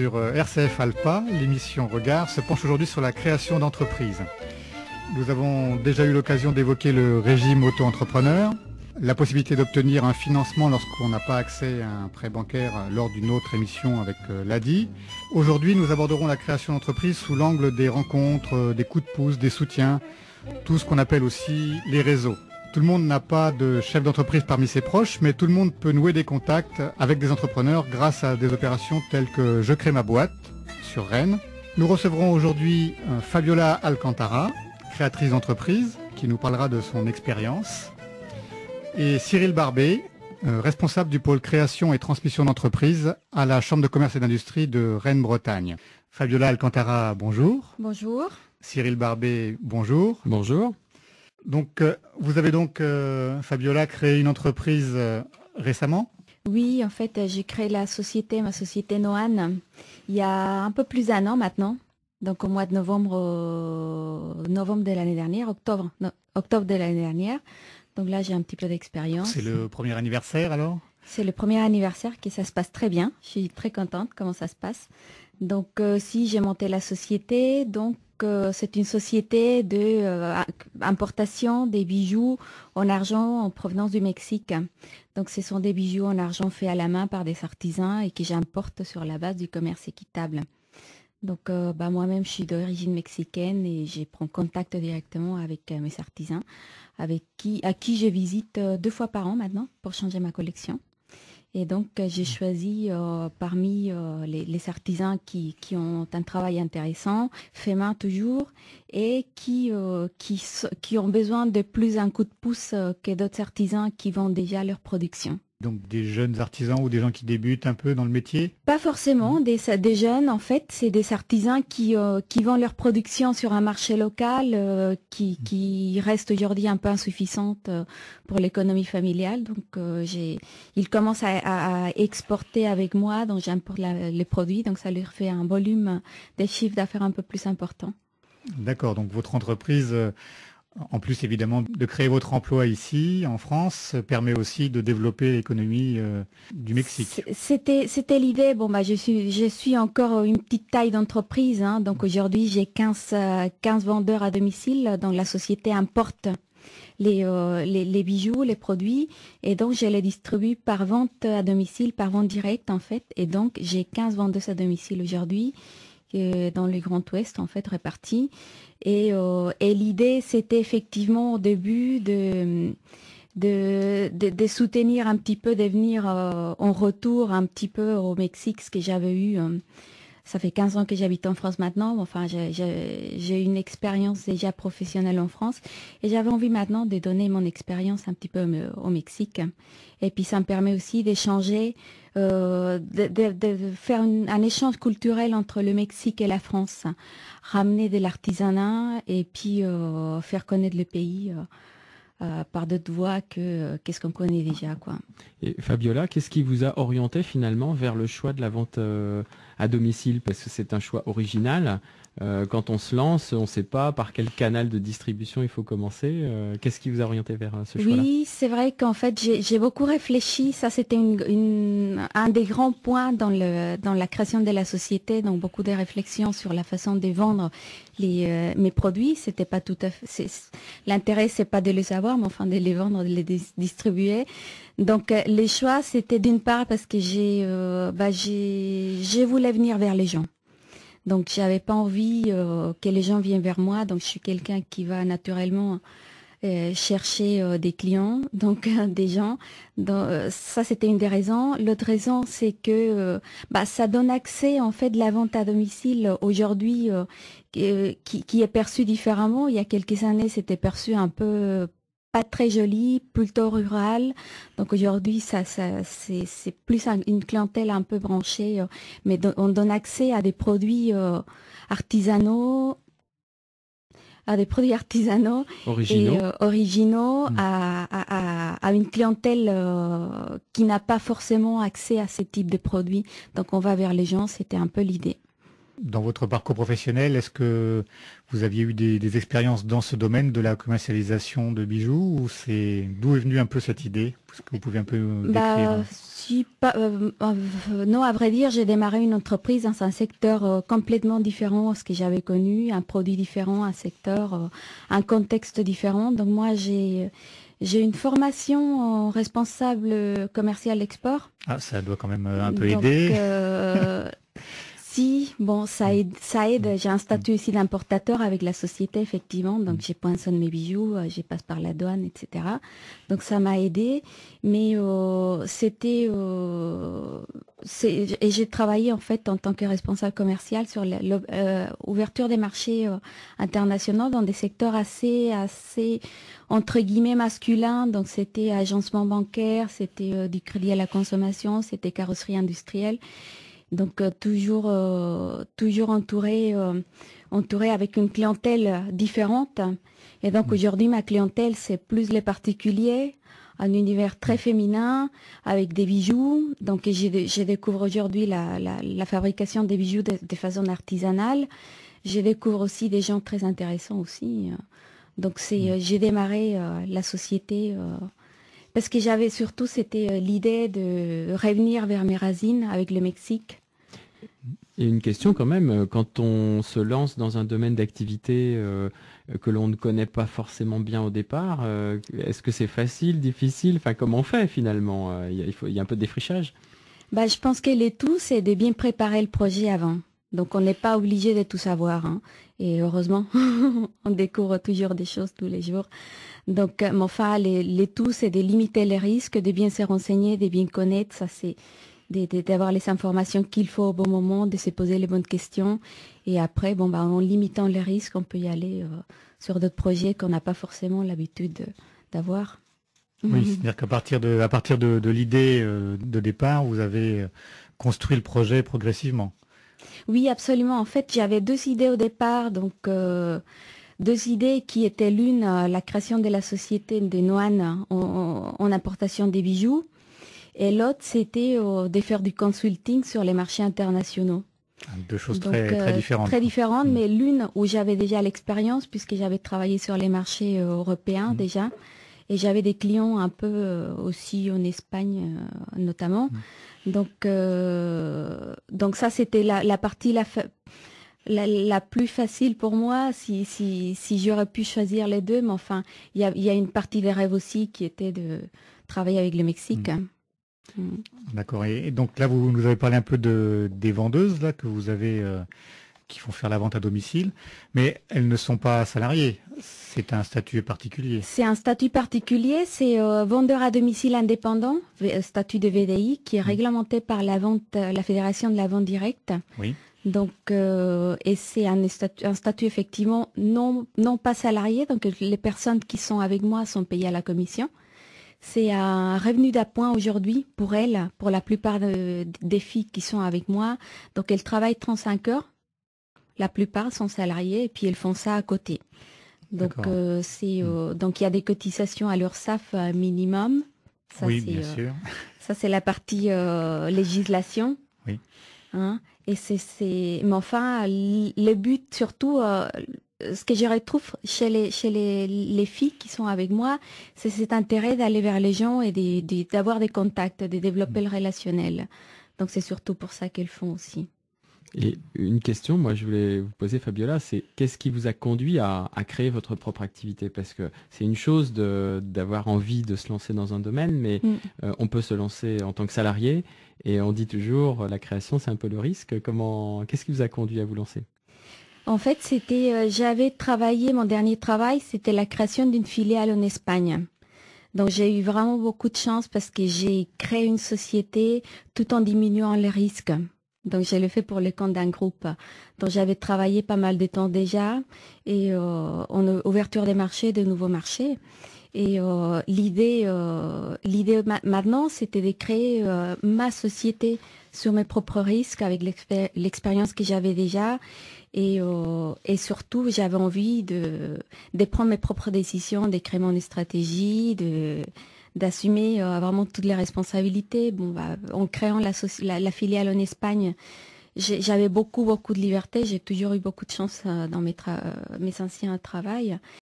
sur RCF Alpa. L'émission Regard se penche aujourd'hui sur la création d'entreprises. Nous avons déjà eu l'occasion d'évoquer le régime auto-entrepreneur, la possibilité d'obtenir un financement lorsqu'on n'a pas accès à un prêt bancaire lors d'une autre émission avec l'ADI. Aujourd'hui, nous aborderons la création d'entreprises sous l'angle des rencontres, des coups de pouce, des soutiens, tout ce qu'on appelle aussi les réseaux. Tout le monde n'a pas de chef d'entreprise parmi ses proches, mais tout le monde peut nouer des contacts avec des entrepreneurs grâce à des opérations telles que Je crée ma boîte sur Rennes. Nous recevrons aujourd'hui Fabiola Alcantara, créatrice d'entreprise, qui nous parlera de son expérience, et Cyril Barbet, responsable du pôle création et transmission d'entreprise à la Chambre de commerce et d'industrie de Rennes-Bretagne. Fabiola Alcantara, bonjour. Bonjour. Cyril Barbet, bonjour. Bonjour. Donc, vous avez donc, Fabiola, créé une entreprise récemment ? Oui, en fait, j'ai créé ma société Noan, il y a un peu plus d'un an maintenant. Donc, au mois de novembre de l'année dernière, octobre de l'année dernière. Donc là, j'ai un petit peu d'expérience. C'est le premier anniversaire alors ? C'est le premier anniversaire et ça se passe très bien. Je suis très contente comment ça se passe. Donc, si j'ai monté la société, donc c'est une société d'importation des bijoux en argent en provenance du Mexique. Donc, ce sont des bijoux en argent faits à la main par des artisans et que j'importe sur la base du commerce équitable. Donc, moi-même, je suis d'origine mexicaine et je prends contact directement avec mes artisans, à qui je visite 2 fois par an maintenant pour changer ma collection. Et donc, j'ai choisi parmi les artisans qui ont un travail intéressant, fait main toujours, et qui ont besoin de plus un coup de pouce que d'autres artisans qui vendent déjà leur production. Donc des jeunes artisans ou des gens qui débutent un peu dans le métier ? Pas forcément des jeunes, en fait, c'est des artisans qui vendent leur production sur un marché local qui reste aujourd'hui un peu insuffisante pour l'économie familiale. Donc ils commencent à exporter avec moi, donc j'importe les produits, donc ça leur fait un volume des chiffres d'affaires un peu plus important. D'accord, donc votre entreprise... En plus, évidemment, de créer votre emploi ici, en France, permet aussi de développer l'économie du Mexique. C'était l'idée. Bon, je suis encore une petite taille d'entreprise. Hein, donc aujourd'hui, j'ai 15 vendeurs à domicile. Donc la société importe les bijoux, les produits. Et donc, je les distribue par vente à domicile, par vente directe, en fait. Et donc, j'ai 15 vendeuses à domicile aujourd'hui, dans le Grand Ouest, en fait, répartis. Et l'idée, c'était effectivement au début de soutenir un petit peu, de venir en retour un petit peu au Mexique, ce que j'avais eu. Ça fait 15 ans que j'habite en France maintenant. Enfin, j'ai une expérience déjà professionnelle en France. Et j'avais envie maintenant de donner mon expérience un petit peu au Mexique. Et puis, ça me permet aussi d'échanger, de faire un échange culturel entre le Mexique et la France. Ramener de l'artisanat et puis faire connaître le pays par d'autres voies qu'est-ce qu'on connaît déjà, quoi. Et Fabiola, qu'est-ce qui vous a orienté finalement vers le choix de la vente à domicile? Parce que c'est un choix original. Quand on se lance, on ne sait pas par quel canal de distribution il faut commencer. Qu'est-ce qui vous a orienté vers ce choix-là? Oui, c'est vrai qu'en fait, j'ai beaucoup réfléchi. Ça, c'était un des grands points dans la création de la société. Donc, beaucoup de réflexions sur la façon de vendre mes produits. C'était pas tout à fait. L'intérêt, c'est pas de les avoir, mais enfin de les vendre, de les distribuer. Donc, les choix, c'était d'une part parce que j'ai voulu venir vers les gens. Donc, j'avais pas envie que les gens viennent vers moi. Donc, je suis quelqu'un qui va naturellement chercher des clients, donc des gens. Donc, ça, c'était une des raisons. L'autre raison, c'est que ça donne accès, en fait, de la vente à domicile aujourd'hui qui est perçue différemment. Il y a quelques années, c'était perçu un peu pas très joli, plutôt rural. Donc aujourd'hui, c'est plus une clientèle un peu branchée, mais on donne accès à des produits artisanaux, originaux, et originaux à une clientèle qui n'a pas forcément accès à ce type de produits. Donc on va vers les gens, c'était un peu l'idée. dans votre parcours professionnel, est-ce que vous aviez eu des expériences dans ce domaine de la commercialisation de bijoux ou d'où est venue un peu cette idée? Est-ce que vous pouvez un peu décrire? Non, à vrai dire, j'ai démarré une entreprise dans un secteur complètement différent de ce que j'avais connu, un produit différent, un secteur, un contexte différent. Donc moi, j'ai une formation en responsable commercial export. Ah, ça doit quand même un peu aider. Si, bon, ça aide. J'ai un statut ici d'importateur avec la société, effectivement. Donc, j'ai poinçonne mes bijoux, je passe par la douane, etc. Donc, ça m'a aidé. Mais et j'ai travaillé, en fait, en tant que responsable commercial sur l'ouverture des marchés internationaux dans des secteurs assez, entre guillemets, masculins. Donc, c'était agencement bancaire, c'était du crédit à la consommation, c'était carrosserie industrielle. Donc toujours entouré avec une clientèle différente. Et donc aujourd'hui, ma clientèle, c'est plus les particuliers, un univers très féminin, avec des bijoux. Donc je découvre aujourd'hui la fabrication des bijoux de façon artisanale. Je découvre aussi des gens très intéressants aussi. Donc j'ai démarré la société parce que c'était l'idée de revenir vers mes racines avec le Mexique. Et une question quand même, quand on se lance dans un domaine d'activité que l'on ne connaît pas forcément bien au départ, est-ce que c'est facile, difficile? Enfin, comment on fait finalement? Il y a un peu de défrichage. Je pense que le tout, c'est de bien préparer le projet avant. Donc, on n'est pas obligé de tout savoir. Hein. Et heureusement, on découvre toujours des choses tous les jours. Donc, enfin, le tout, c'est de limiter les risques, de bien se renseigner, de bien connaître. Ça, c'est d'avoir les informations qu'il faut au bon moment, de se poser les bonnes questions. Et après, en limitant les risques, on peut y aller sur d'autres projets qu'on n'a pas forcément l'habitude d'avoir. Oui, c'est-à-dire qu'à partir de l'idée de départ, vous avez construit le projet progressivement. Oui, absolument. En fait, j'avais deux idées au départ. Donc, deux idées qui étaient l'une, la création de la société de Noan en importation des bijoux. Et l'autre, c'était de faire du consulting sur les marchés internationaux. Deux choses très différentes. Très différentes, mais l'une où j'avais déjà l'expérience, puisque j'avais travaillé sur les marchés européens déjà, et j'avais des clients un peu aussi en Espagne notamment. Donc ça, c'était la partie la plus facile pour moi, si j'aurais pu choisir les deux. Mais enfin, il y a une partie des rêves aussi qui était de travailler avec le Mexique. D'accord. Et donc là, vous nous avez parlé un peu des vendeuses là que vous avez, qui font faire la vente à domicile, mais elles ne sont pas salariées. C'est un statut particulier. C'est un statut particulier. C'est vendeur à domicile indépendant, statut de VDI, qui est réglementé par la Fédération de la vente directe. Oui. Donc, et c'est un statut effectivement non pas salarié. Donc, les personnes qui sont avec moi sont payées à la commission. C'est un revenu d'appoint aujourd'hui pour elles, pour la plupart des filles qui sont avec moi. Donc, elles travaillent 35 heures. La plupart sont salariées et puis elles font ça à côté. Donc, donc il y a des cotisations à l'URSSAF minimum. Ça, oui, bien sûr. Ça, c'est la partie législation. Oui. Hein, mais enfin, le but surtout... ce que je retrouve chez les filles qui sont avec moi, c'est cet intérêt d'aller vers les gens et d'avoir des contacts, de développer le relationnel. Donc c'est surtout pour ça qu'elles font aussi. Et une question, moi je voulais vous poser, Fabiola, c'est qu'est-ce qui vous a conduit à créer votre propre activité? Parce que c'est une chose d'avoir envie de se lancer dans un domaine, mais on peut se lancer en tant que salarié et on dit toujours la création c'est un peu le risque. Qu'est-ce qui vous a conduit à vous lancer? En fait, j'avais travaillé, mon dernier travail, c'était la création d'une filiale en Espagne. Donc, j'ai eu vraiment beaucoup de chance parce que j'ai créé une société tout en diminuant les risques. Donc, je l'ai fait pour le compte d'un groupe. Donc, j'avais travaillé pas mal de temps déjà et en ouverture des marchés, de nouveaux marchés. Et l'idée maintenant, c'était de créer ma société sur mes propres risques avec l'expérience que j'avais déjà. Et surtout, j'avais envie de prendre mes propres décisions, de créer mon stratégie, d'assumer vraiment toutes les responsabilités. En créant la filiale en Espagne, j'avais beaucoup de liberté. J'ai toujours eu beaucoup de chance dans mes anciens travails.